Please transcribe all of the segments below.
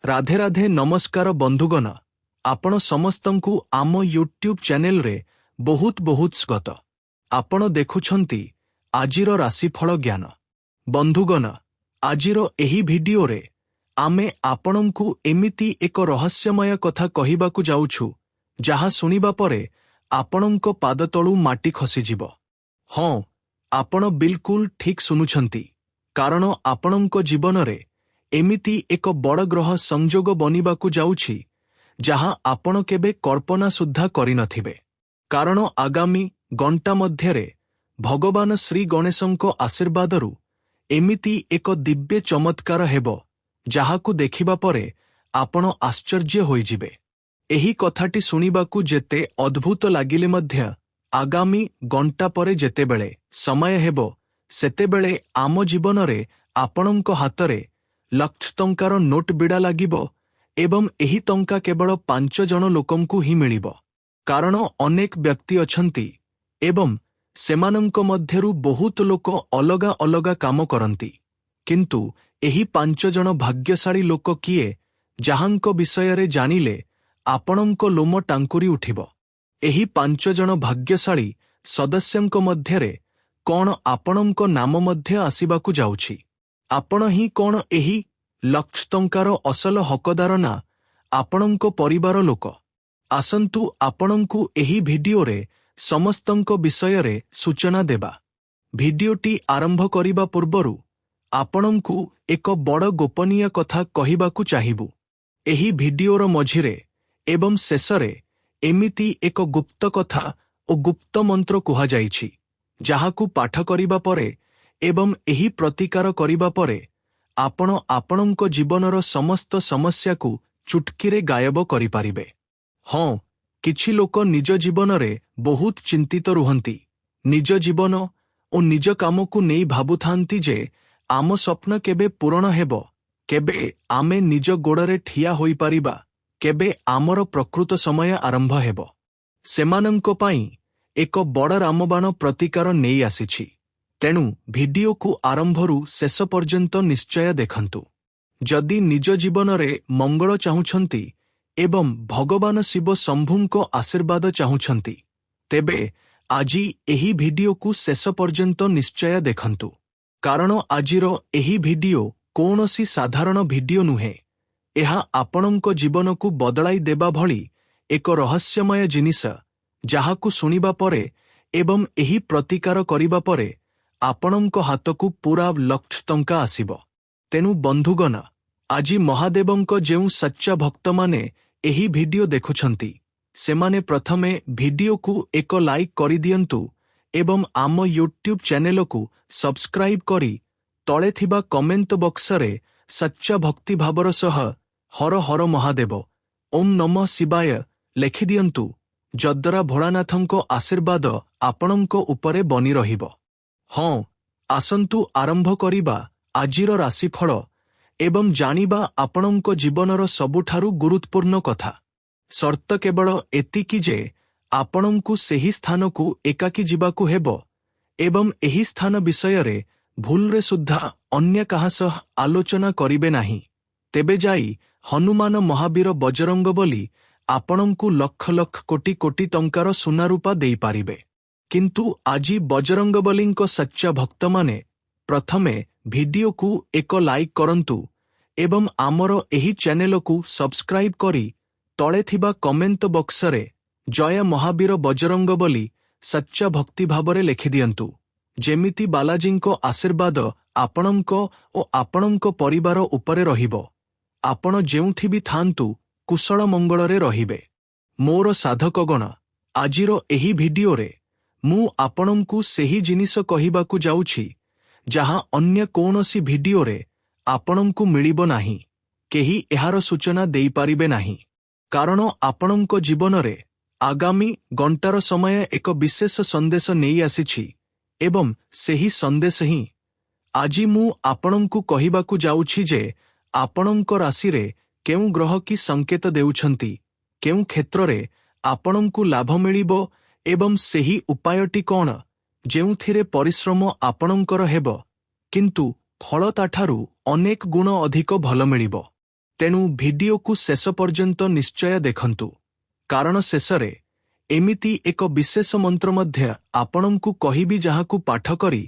राधे राधे नमस्कार बंधुगण आपण समस्तंकु आम यूट्यूब चैनल रे बहुत बहुत स्वागत। आपण देखुछंती आजिर राशिफल ज्ञान। बंधुगण आजिर एही भिडियो रे आमे आपणंकु एमिति एक रहस्यमय कथा कहिबाकु जाउछु जहा सुनिबा परे आपणंको पाद तळु माटी खसी जिवो। हाँ, आपण बिल्कुल ठीक सुनुछंती कारण आपणंको जीवन रे एमिति एक बड़ ग्रह संजोग बनिबाकु जाउछि जहा आपण केबे कल्पना सुद्धा करि नथिबे। कारण आगामी घंटा मध्यरे भगवान श्री गणेशंको आशीर्वादरु एमिति एक दिव्य चमत्कार हेबो जाहाकु देखिबा परे आपण आश्चर्य होइजिबे। एही कथाटी सुनिबाकु जेते अद्भुत लागिले मध्य आगामी घंटा परे जेतेबेले समय हेबो सेतेबेले आम जीवन रे आपणंको हातरे लक्ष टंकार नोट बिड़ा लागिबो एवं एही टंका केवल 5 जन लोकंकु ही मिलिबो। कारण अनेक व्यक्ति अछंती एवं सेमानंको मध्यरु बहुत लोक अलगा अलगा काम करंती, किंतु एही 5 जन भाग्यशाली लोक किए जाहांको विषय रे जानिले आपणंको लोम टांकुरी उठिबो। एही 5 जन भाग्यशाली सदस्यंको मध्यरे कोन आपणंको नाम मध्य आसीबाकु जाउछि। आपण ही कोन एही लक्ष टंकार असल हकदार ना आपणंको परिवार लोक? आसंतु आपणंकु एही भिडियो रे समस्तंको विषय रे सूचना देबा। भिडियोटी आरंभ करिबा पूर्वरु आपणंकु एक बड़ गोपनीय कथा कहिबाकु चाहिबु। एही भिडियोर मझिरे एवं शेषरे एमिति एक गुप्त कथा ओ गुप्त मंत्र कुहा जाइछि जाहाकु पाठ करिबा परे एवं एही प्रतिकार करिबा परे आपण आपणंको जीवनर समस्त समस्या को चुटकीरे गायब करि पारिबे। हाँ, किछि लोक निज जीवन रे बहुत चिंतित रुहंती। निज जीवन ओ निज काम को नहीं भाबुथांती जे आम स्वप्न केबे पूर्ण हेबो, केबे आमे निज गोड़रे ठिया होई पारिबा, केबे आमर प्रकृत समय आरंभ हेबो। सेमानंको पाई एक बड़ रामबाण प्रतिकार नहीं आसीछि। तेणु भिडियो को आरंभरू शेष पर्यंत निश्चय देखंतु। जदि निज जीवन रे मंगल चाहुछंती एवं भगवान शिव शंभुंको आशीर्वाद चाहुछंती तेबे आजी एही भिडियो को शेष पर्यंत निश्चय देखंतु। कारण आजिर एही भिडियो कौनसी साधारण भिडियो नुहे। एहा आपणंको जीवन को बदलाई देबा भली एक रहस्यमय जिनिस जाहाकु सुनिबा परे एवं एही प्रतिकार करिबा परे आपणंको हातकु पूरा लक्ष टंका आसीबो। तेनु बंधुगण आजी महादेवंको जेउ सच्चा भक्त माने एही भिडियो देखुछंती सेमाने प्रथमे भिडियो को एक लाइक करि दियंतु एवं आम यूट्यूब चैनल को सब्सक्राइब करी तळे थिबा कमेंट बॉक्स रे सच्चा भक्ति भावर सह हर हर महादेव ओम नमः शिवाय लेखि दियंतु, जद्वारा भोलानाथंको आशीर्वाद आपणंको उपरे बनी रहिबो। हाँ, आसंतु आरंभ करिबा आजिर राशिफल एवं जानिबा आपणंको जीवनर सबुठारु गुरुत्वपूर्ण कथा। शर्त केवल एतिकी जे आपणंकु सेही स्थान को एकाकी जिबाकु हेबो एवं एही स्थान विषय रे भूल रे सुद्धा अन्य काहा सह आलोचना करिबे नाही। तेबे जाई हनुमान महावीर बजरंग बोली आपणंकु लक्ष लक्ष कोटी कोटी टंकार सुना रूपा देई पारिबे। किंतु आजी बजरंग बलींको सच्चा भक्त माने प्रथमे भिडियो को एक लाइक करंतु एवं आमर एही चैनल को सब्सक्राइब करी तळे थिबा कमेंट बॉक्स रे जय महावीर बजरंग बोली सच्चा भक्ति भावरे लेखि दियंतु, जेमिति बालाजींको आशीर्वाद आपणंको ओ आपणंको परिवार उपरे रहिबो। आपण जेउथि भी थांतु कुशल मंगलरे रहिबे। मोर साधकगण आजिर एही भिडियो रे मु आपणंकु सेही जिनिस कहिबाकु जाउछि जहां अन्य कौनसी भिडियो रे आपणंकु मिलिबो नाही। केही एहार सूचना देई पारिबे नाही। कारण आपणंको जीवन रे आगामी घंटार समय एक विशेष संदेश नेई आसीछि एवं सेही संदेश ही आजी मु आपणंकु कहिबाकु जाउछि जे आपणंको राशि रे केउ ग्रह की संकेत देउछंती, केउ क्षेत्र रे आपणंकु लाभ मिलिबो एवं सेही उपायटी कौन जेउथिरे परिश्रम आपणंकर हेबो किंतु फल ताठारु अनेक गुण अधिक भल मिलिबो। ତେଣୁ ଭିଡିଓକୁ ଶେଷ ପର୍ଯ୍ୟନ୍ତ ନିଶ୍ଚୟ ଦେଖନ୍ତୁ, କାରଣ ଶେଷରେ ଏମିତି ଏକ ବିଶେଷ ମନ୍ତ୍ର ମଧ୍ୟ ଆପଣଙ୍କୁ କହିବି ଯାହାକୁ ପାଠ କରି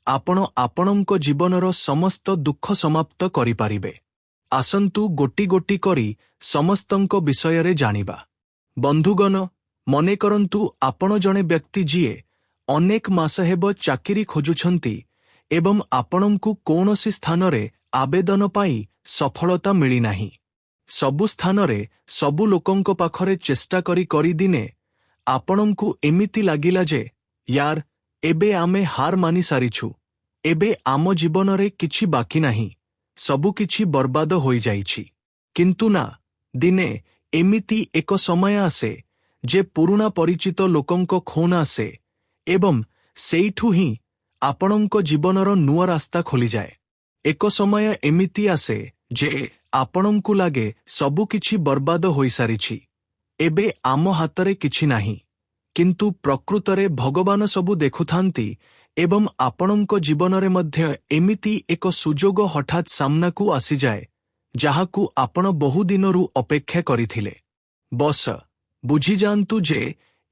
ଆପଣ ଆପଣଙ୍କ ଜୀବନର ସମସ୍ତ ଦୁଃଖ ସମାପ୍ତ କରିପାରିବେ। ଆସନ୍ତୁ ଗୋଟି ଗୋଟି କରି ସମସ୍ତଙ୍କ ବିଷୟରେ ଜାଣିବା। ବନ୍ଧୁଗଣ, ମନେ କରନ୍ତୁ ଆପଣ ଜଣେ ବ୍ୟକ୍ତି ଯିଏ ଅନେକ ମାସ ହେବ ଚାକିରି ଖୋଜୁଛନ୍ତି ଏବଂ ଆପଣଙ୍କୁ କୌଣସି ସ୍ଥାନରେ ଆବେଦନ ପାଇଁ ସଫଳତା ମିଳିନାହିଁ। ସବୁ ସ୍ଥାନରେ ସବୁ ଲୋକଙ୍କ ପାଖରେ ଚେଷ୍ଟା କରି ଦିନେ ଆପଣଙ୍କୁ ଏମିତି ଲାଗିଲା ଯେ ୟାର, ଏବେ ଆମେ ହାର ମାନି ସାରିଛୁ, ଏବେ ଆମ ଜୀବନରେ କିଛି ବାକି ନାହିଁ, ସବୁକିଛି ବର୍ବାଦ ହୋଇଯାଇଛି। କିନ୍ତୁ ନା, ଦିନେ ଏମିତି ଏକ ସମୟ ଆସେ ଯେ ପୁରୁଣା ପରିଚିତ ଲୋକଙ୍କ ଫୋନ ଆସେ ଏବଂ ସେଇଠୁ ହିଁ ଆପଣଙ୍କ ଜୀବନର ନୂଆ ରାସ୍ତା ଖୋଲିଯାଏ। ଏକ ସମୟ ଏମିତି ଆସେ ଯେ ଆପଣଙ୍କୁ ଲାଗେ ସବୁକିଛି ବର୍ବାଦ ହୋଇସାରିଛି, ଏବେ ଆମ ହାତରେ କିଛି ନାହିଁ। କିନ୍ତୁ ପ୍ରକୃତରେ ଭଗବାନ ସବୁ ଦେଖୁଥାନ୍ତି ଏବଂ ଆପଣଙ୍କ ଜୀବନରେ ମଧ୍ୟ ଏମିତି ଏକ ସୁଯୋଗ ହଠାତ୍ ସାମ୍ନାକୁ ଆସିଯାଏ ଯାହାକୁ ଆପଣ ବହୁଦିନରୁ ଅପେକ୍ଷା କରିଥିଲେ। ବସ୍ ବୁଝିଯାଆନ୍ତୁ ଯେ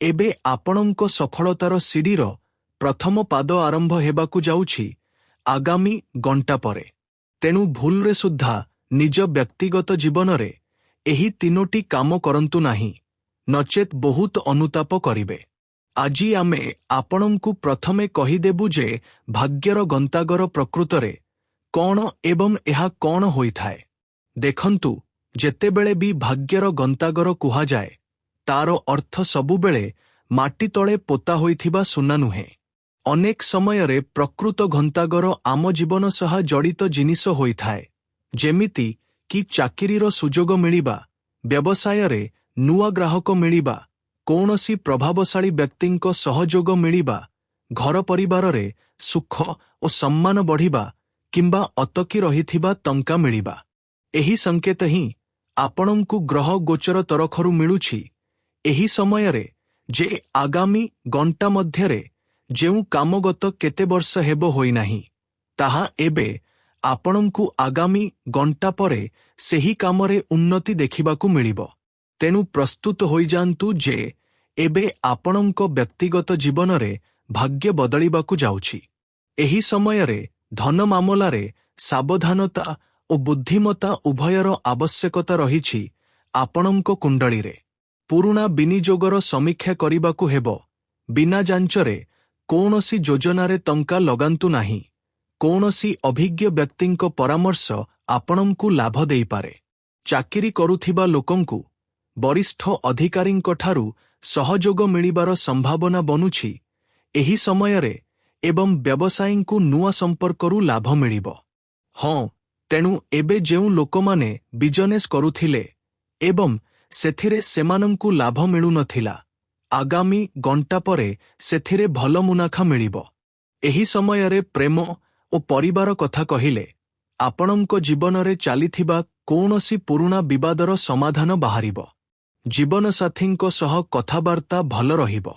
ଏବେ ଆପଣଙ୍କ ସଫଳତାର ସିଡ଼ିର ପ୍ରଥମ ପାଦ ଆରମ୍ଭ ହେବାକୁ ଯାଉଛି ଆଗାମୀ ଘଣ୍ଟା ପରେ। ତେଣୁ ଭୁଲରେ ସୁଦ୍ଧା ନିଜ ବ୍ୟକ୍ତିଗତ ଜୀବନରେ ଏହି ତିନୋଟି କାମ କରନ୍ତୁ ନାହିଁ, ନଚେତ୍ ବହୁତ ଅନୁତାପ କରିବେ। ଆଜି ଆମେ ଆପଣଙ୍କୁ ପ୍ରଥମେ କହିଦେବୁ ଯେ ଭାଗ୍ୟର ଗନ୍ତାଘର ପ୍ରକୃତରେ କ'ଣ ଏବଂ ଏହା କ'ଣ ହୋଇଥାଏ। ଦେଖନ୍ତୁ, ଯେତେବେଳେ ବି ଭାଗ୍ୟର ଗନ୍ତାଘର କୁହାଯାଏ, ତାର ଅର୍ଥ ସବୁବେଳେ ମାଟି ତଳେ ପୋତା ହୋଇଥିବା ସୁନା ନୁହେଁ। ଅନେକ ସମୟରେ ପ୍ରକୃତ ଗନ୍ତାଘର ଆମ ଜୀବନ ସହ ଜଡ଼ିତ ଜିନିଷ ହୋଇଥାଏ, ଯେମିତି କି ଚାକିରିର ସୁଯୋଗ ମିଳିବା, ବ୍ୟବସାୟରେ ନୂଆ ଗ୍ରାହକ ମିଳିବା, କୌଣସି ପ୍ରଭାବଶାଳୀ ବ୍ୟକ୍ତିଙ୍କ ସହଯୋଗ ମିଳିବା, ଘର ପରିବାରରେ ସୁଖ ଓ ସମ୍ମାନ ବଢ଼ିବା କିମ୍ବା ଅଟକି ରହିଥିବା ଟଙ୍କା ମିଳିବା। ଏହି ସଂକେତ ହିଁ ଆପଣଙ୍କୁ ଗ୍ରହ ଗୋଚର ତରଫରୁ ମିଳୁଛି ଏହି ସମୟରେ ଯେ ଆଗାମୀ ଘଣ୍ଟା ମଧ୍ୟରେ ଯେଉଁ କାମ ଗତ କେତେ ବର୍ଷ ହେବ ହୋଇନାହିଁ, ତାହା ଏବେ ଆପଣଙ୍କୁ ଆଗାମୀ ଘଣ୍ଟା ପରେ ସେହି କାମରେ ଉନ୍ନତି ଦେଖିବାକୁ ମିଳିବ। ତେଣୁ ପ୍ରସ୍ତୁତ ହୋଇଯାଆନ୍ତୁ ଯେ ଏବେ ଆପଣଙ୍କ ବ୍ୟକ୍ତିଗତ ଜୀବନରେ ଭାଗ୍ୟ ବଦଳିବାକୁ ଯାଉଛି। ଏହି ସମୟରେ ଧନ ମାମଲାରେ ସାବଧାନତା ଓ ବୁଦ୍ଧିମତ୍ତା ଉଭୟର ଆବଶ୍ୟକତା ରହିଛି। ଆପଣଙ୍କ କୁଣ୍ଡଳୀରେ ପୁରୁଣା ବିନିଯୋଗର ସମୀକ୍ଷା କରିବାକୁ ହେବ। ବିନା ଯାଞ୍ଚରେ କୌଣସି ଯୋଜନାରେ ଟଙ୍କା ଲଗାନ୍ତୁ ନାହିଁ। କୌଣସି ଅଭିଜ୍ଞ ବ୍ୟକ୍ତିଙ୍କ ପରାମର୍ଶ ଆପଣଙ୍କୁ ଲାଭ ଦେଇପାରେ। ଚାକିରି କରୁଥିବା ଲୋକଙ୍କୁ ବରିଷ୍ଠ ଅଧିକାରୀଙ୍କଠାରୁ ସହଯୋଗ ମିଳିବାର ସମ୍ଭାବନା ବନୁଛି ଏହି ସମୟରେ ଏବଂ ବ୍ୟବସାୟୀଙ୍କୁ ନୂଆ ସମ୍ପର୍କରୁ ଲାଭ ମିଳିବ। ହଁ, ତେଣୁ ଏବେ ଯେଉଁ ଲୋକମାନେ ବିଜନେସ୍ କରୁଥିଲେ ଏବଂ ସେଥିରେ ସେମାନଙ୍କୁ ଲାଭ ମିଳୁନଥିଲା, ଆଗାମୀ ଘଣ୍ଟା ପରେ ସେଥିରେ ଭଲ ମୁନାଫା ମିଳିବ। ଏହି ସମୟରେ ପ୍ରେମ ଓ ପରିବାର କଥା କହିଲେ ଆପଣଙ୍କ ଜୀବନରେ ଚାଲିଥିବା କୌଣସି ପୁରୁଣା ବିବାଦର ସମାଧାନ ବାହାରିବ। ଜୀବନସାଥୀଙ୍କ ସହ କଥାବାର୍ତ୍ତା ଭଲ ରହିବ।